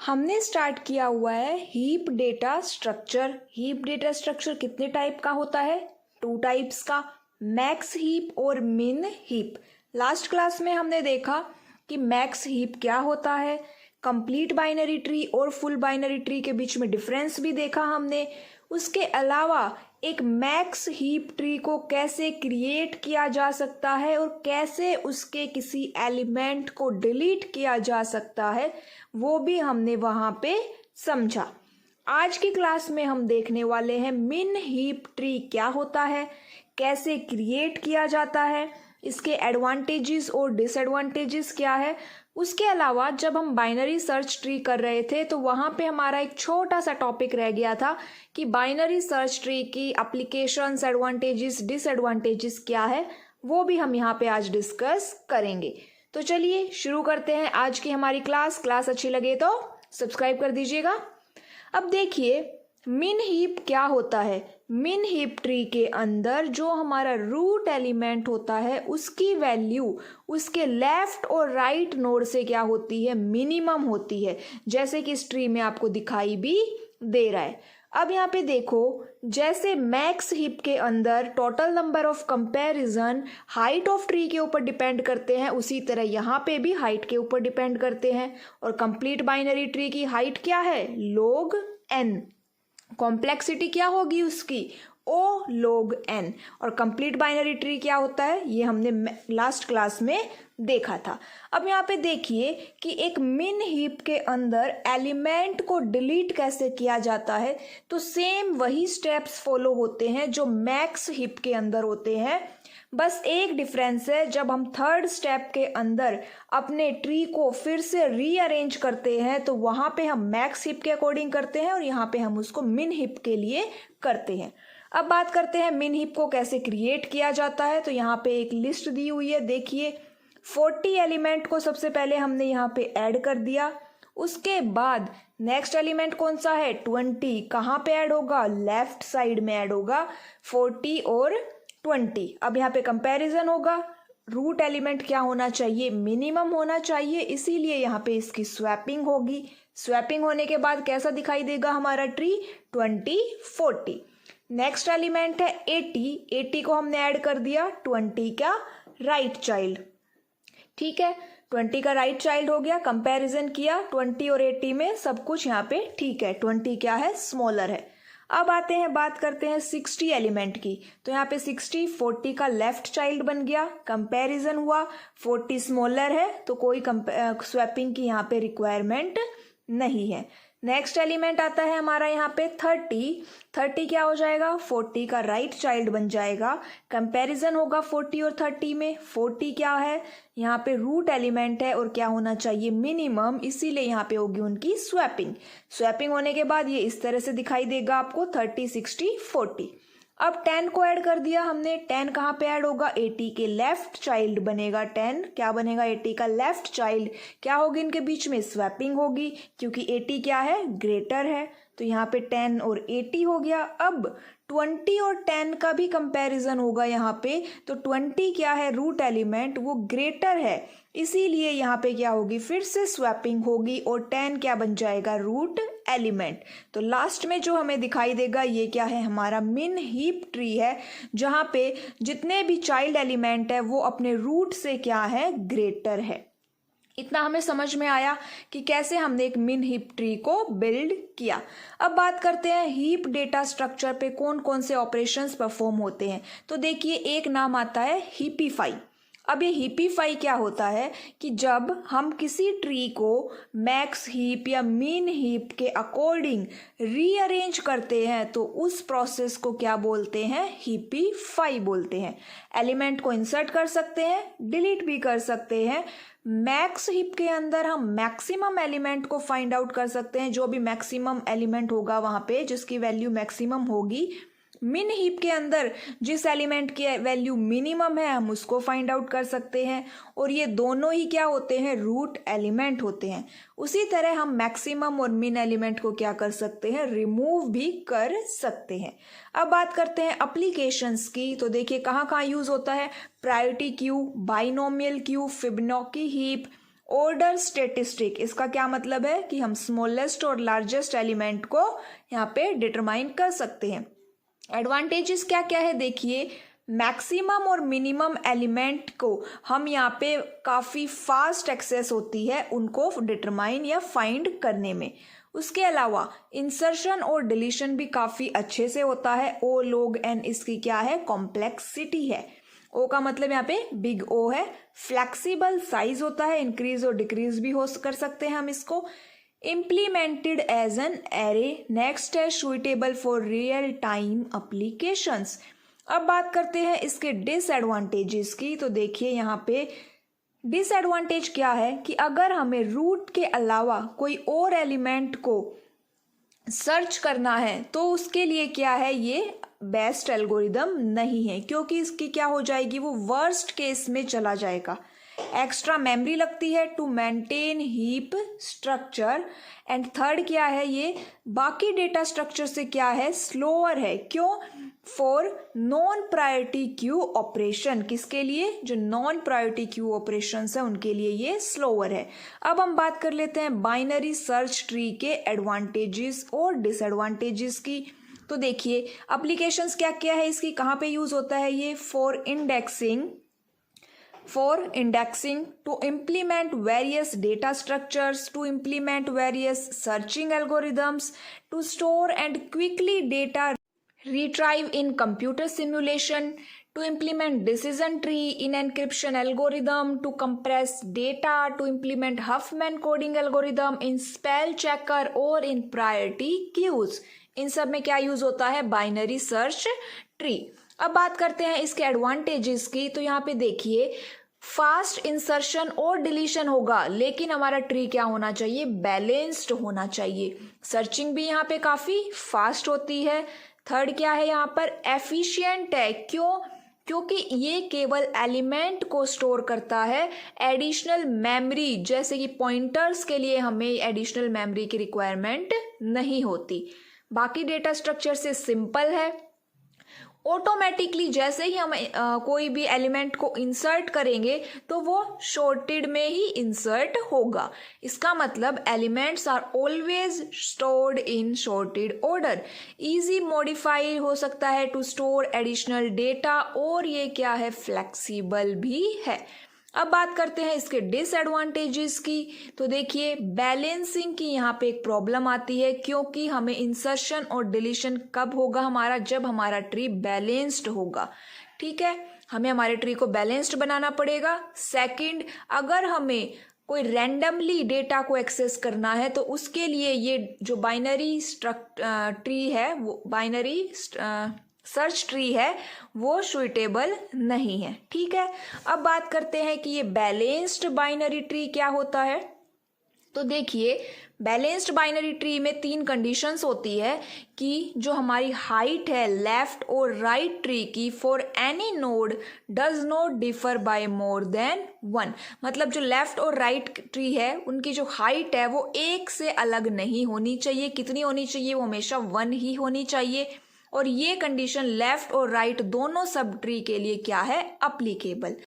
हमने स्टार्ट किया हुआ है heap data structure. Heap data structure कितने टाइप का होता है? 2 टाइप्स का, मैक्स हीप और मिन हीप। लास्ट क्लास में हमने देखा कि मैक्स हीप क्या होता है, कंप्लीट बाइनरी ट्री और फुल बाइनरी ट्री के बीच में डिफरेंस भी देखा हमने। उसके अलावा एक मैक्स हीप ट्री को कैसे क्रिएट किया जा सकता है और कैसे उसके किसी एलिमेंट को डिलीट किया जा सकता है वो भी हमने वहाँ पे समझा। आज की क्लास में हम देखने वाले हैं मिन हीप ट्री क्या होता है, कैसे क्रिएट किया जाता है, इसके एडवांटेजेस और डिसएडवांटेजेस क्या है। उसके अलावा जब हम बाइनरी सर्च ट्री कर रहे थे तो वहाँ पे हमारा एक छोटा सा टॉपिक रह गया था कि बाइनरी सर्च ट्री की एप्लीकेशंस, एडवांटेजेस, डिसएडवांटेजेस क्या है, वो भी हम यहाँ पे आज डिस्कस करेंगे। तो चलिए शुरू करते हैं आज की हमारी क्लास अच्छी लगे तो सब्सक्राइब कर दीजिएगा। अब देखिए मिन हीप क्या होता है। मिन हीप ट्री के अंदर जो हमारा रूट एलिमेंट होता है उसकी वैल्यू उसके लेफ्ट और राइट नोड से क्या होती है, मिनिमम होती है, जैसे कि इस ट्री में आपको दिखाई भी दे रहा है। अब यहाँ पे देखो, जैसे मैक्स हीप के अंदर total number of comparison height of tree के ऊपर डिपेंड करते हैं, उसी तरह यहाँ पे भी हाइट के ऊपर डिपेंड करते हैं। और कंप्लीट बाइनरी ट्री की हाइट क्या है, log n। कॉम्प्लेक्सिटी क्या होगी उसकी, O log n। और कंप्लीट बाइनरी ट्री क्या होता है, ये हमने लास्ट क्लास में देखा था। अब यहाँ पे देखिए कि एक मिन हीप के अंदर एलिमेंट को डिलीट कैसे किया जाता है, तो सेम वही स्टेप्स फॉलो होते हैं जो मैक्स हीप के अंदर होते हैं। बस एक डिफरेंस है, जब हम थर्ड स्टेप के अंदर अपने ट्री को फिर से रीअरेंज करते हैं तो वहाँ पे हम मैक्स हीप के अकॉर्डिंग करते हैं और यहाँ पे हम उसको मिन हीप के लिए करते हैं। अब बात करते हैं मिन हीप को कैसे क्रिएट किया जाता है। तो यहाँ पे एक लिस्ट दी हुई है, देखिए 40 एलिमेंट को सबसे पहले हमने यहाँ पे ऐड कर दिया। उसके बाद नेक्स्ट एलिमेंट कौन सा है, 20। कहाँ पे ऐड होगा, लेफ्ट साइड में ऐड होगा, 40 और 20। अब यहाँ पे कंपैरिजन होगा, रूट एलिमेंट क्या होना चाहिए, मिनिमम होना चाहिए, इसीलिए यहाँ पे इसकी स्वैपिंग होगी। स्वैपिंग होने के बाद कैसा दिखाई देगा हमारा ट्री, 20, 40। नेक्स्ट एलिमेंट है 80। 80 को हमने ऐड कर दिया, 20 का राइट चाइल्ड। ठीक है, 20 का राइट चाइल्ड हो गया, कंपैरिजन किया 20 और 80 में, सब कुछ यहाँ पे ठीक है। 20 क्या है, स्मॉलर है। अब आते हैं, बात करते हैं 60 एलिमेंट की। तो यहाँ पे 60, 40 का लेफ्ट चाइल्ड बन गया, कंपैरिजन हुआ, 40 स्मॉलर है तो कोई स्वैपिंग की यहाँ पे रिक्वायरमेंट नहीं है। नेक्स्ट एलिमेंट आता है हमारा यहाँ पे 30। 30 क्या हो जाएगा, 40 का राइट चाइल्ड बन जाएगा, कंपैरिजन होगा 40 और 30 में। 40 क्या है, यहाँ पे रूट एलिमेंट है और क्या होना चाहिए, मिनिमम, इसीलिए यहाँ पे होगी उनकी स्वैपिंग। स्वैपिंग होने के बाद ये इस तरह से दिखाई देगा आपको, 30, 60, 40। अब 10 को ऐड कर दिया हमने। 10 कहाँ पे ऐड होगा, 80 के लेफ्ट चाइल्ड बनेगा। 10 क्या बनेगा, 80 का लेफ्ट चाइल्ड। क्या होगी इनके बीच में, स्वैपिंग होगी, क्योंकि 80 क्या है, ग्रेटर है, तो यहाँ पे 10 और 80 हो गया। अब 20 और 10 का भी कंपैरिजन होगा यहाँ पे, तो 20 क्या है, रूट एलिमेंट, वो ग्रेटर है, इसीलिए यहाँ पे क्या होगी, फिर से स्वैपिंग होगी और 10 क्या बन जाएगा, रूट एलिमेंट। तो लास्ट में जो हमें दिखाई देगा ये क्या है, हमारा मिन हीप ट्री है, जहाँ पे जितने भी चाइल्ड एलिमेंट है वो अपने रूट से क्या है, ग्रेटर है। इतना हमें समझ में आया कि कैसे हमने एक मिन हीप ट्री को बिल्ड किया। अब बात करते हैं हीप डेटा स्ट्रक्चर पे कौन कौन से ऑपरेशंस परफॉर्म होते हैं। तो देखिए एक नाम आता है हीपीफाई। अब ये हीपीफाई क्या होता है कि जब हम किसी ट्री को मैक्स हीप या मीन हीप के अकॉर्डिंग रीअरेंज करते हैं तो उस प्रोसेस को क्या बोलते हैं, हीपीफाई बोलते हैं। एलिमेंट को इंसर्ट कर सकते हैं, डिलीट भी कर सकते हैं। मैक्स हीप के अंदर हम मैक्सिमम एलिमेंट को फाइंड आउट कर सकते हैं, जो भी मैक्सिमम एलिमेंट होगा वहां पे जिसकी वैल्यू मैक्सिमम होगी। मिन हीप के अंदर जिस एलिमेंट की वैल्यू मिनिमम है हम उसको फाइंड आउट कर सकते हैं, और ये दोनों ही क्या होते हैं, रूट एलिमेंट होते हैं। उसी तरह हम मैक्सिमम और मिन एलिमेंट को क्या कर सकते हैं, रिमूव भी कर सकते हैं। अब बात करते हैं एप्लीकेशंस की। तो देखिए कहाँ कहाँ यूज होता है, priority queue, binomial Q, Fibonacci heap order statistic, इसका क्या मतलब है कि हम स्मॉलेस्ट और लार्जेस्ट एलिमेंट को यहाँ पे डिटरमाइन कर सकते हैं। एडवांटेजेस क्या क्या है देखिए, मैक्सिमम और मिनिमम एलिमेंट को हम यहाँ पे काफ़ी फास्ट एक्सेस होती है उनको डिटरमाइन या फाइंड करने में। उसके अलावा इंसर्शन और डिलीशन भी काफ़ी अच्छे से होता है। ओ log n इसकी क्या है, कॉम्प्लेक्सिटी है। ओ का मतलब यहाँ पे बिग ओ है। फ्लेक्सिबल साइज होता है, इंक्रीज और डिक्रीज भी हो कर सकते हैं हम इसको। Implemented as an array. Next है suitable for real time applications. अब बात करते हैं इसके डिसएडवांटेजेस की। तो देखिए यहाँ पे डिसएडवांटेज क्या है कि अगर हमें रूट के अलावा कोई और एलिमेंट को सर्च करना है तो उसके लिए क्या है, ये बेस्ट एल्गोरिदम नहीं है, क्योंकि इसकी क्या हो जाएगी, वो वर्स्ट केस में चला जाएगा। एक्स्ट्रा मेमोरी लगती है to maintain heap structure. And third क्या है, ये बाकी डेटा स्ट्रक्चर से क्या है, स्लोअर है। क्यों, for non priority queue operation. किसके लिए, जो नॉन प्रायोरिटी क्यू ऑपरेशन है उनके लिए ये स्लोअर है। अब हम बात कर लेते हैं बाइनरी सर्च ट्री के एडवांटेजेस और डिसएडवांटेजेस की। तो देखिए एप्लीकेशंस क्या क्या है इसकी, कहाँ पे यूज होता है ये, for indexing, to implement various data structures, to implement various searching algorithms, to store and quickly data retrieve in computer simulation, to implement decision tree in encryption algorithm, to compress data, to implement Huffman coding algorithm in spell checker or in priority queues. इन सब में क्या use होता है, binary search tree. अब बात करते हैं इसके एडवांटेजेस की। तो यहाँ पे देखिए फास्ट इंसर्शन और डिलीशन होगा, लेकिन हमारा ट्री क्या होना चाहिए, बैलेंस्ड होना चाहिए। सर्चिंग भी यहाँ पे काफी फास्ट होती है। थर्ड क्या है यहाँ पर, एफिशिएंट है। क्यों, क्योंकि ये केवल एलिमेंट को स्टोर करता है, एडिशनल मेमोरी जैसे कि पॉइंटर्स के लिए हमें एडिशनल मेमोरी की रिक्वायरमेंट नहीं होती। बाकी डेटा स्ट्रक्चर से सिंपल है। ऑटोमेटिकली जैसे ही हम कोई भी एलिमेंट को इंसर्ट करेंगे तो वो शॉर्टेड में ही इंसर्ट होगा। इसका मतलब elements are always stored in sorted order. Easy modify हो सकता है टू स्टोर एडिशनल डेटा, और ये क्या है, फ्लेक्सिबल भी है। अब बात करते हैं इसके डिसएडवांटेजेस की। तो देखिए बैलेंसिंग की यहाँ पे एक प्रॉब्लम आती है, क्योंकि हमें इंसर्शन और डिलीशन कब होगा हमारा, जब हमारा ट्री बैलेंस्ड होगा। ठीक है, हमें हमारे ट्री को बैलेंस्ड बनाना पड़ेगा। सेकंड, अगर हमें कोई रैंडमली डेटा को एक्सेस करना है तो उसके लिए ये जो बाइनरी ट्री है, वो बाइनरी सर्च ट्री है, वो सुइटेबल नहीं है। ठीक है, अब बात करते हैं कि ये बैलेंस्ड बाइनरी ट्री क्या होता है। तो देखिए बैलेंस्ड बाइनरी ट्री में 3 कंडीशंस होती है कि जो हमारी हाइट है लेफ्ट और राइट ट्री की, for any node does not differ by more than 1। मतलब जो लेफ्ट और राइट ट्री है उनकी जो हाइट है वो 1 से अलग नहीं होनी चाहिए। कितनी होनी चाहिए, वो हमेशा 1 ही होनी चाहिए। और ये कंडीशन लेफ्ट और राइट दोनों सब ट्री के लिए क्या है, अप्लीकेबल।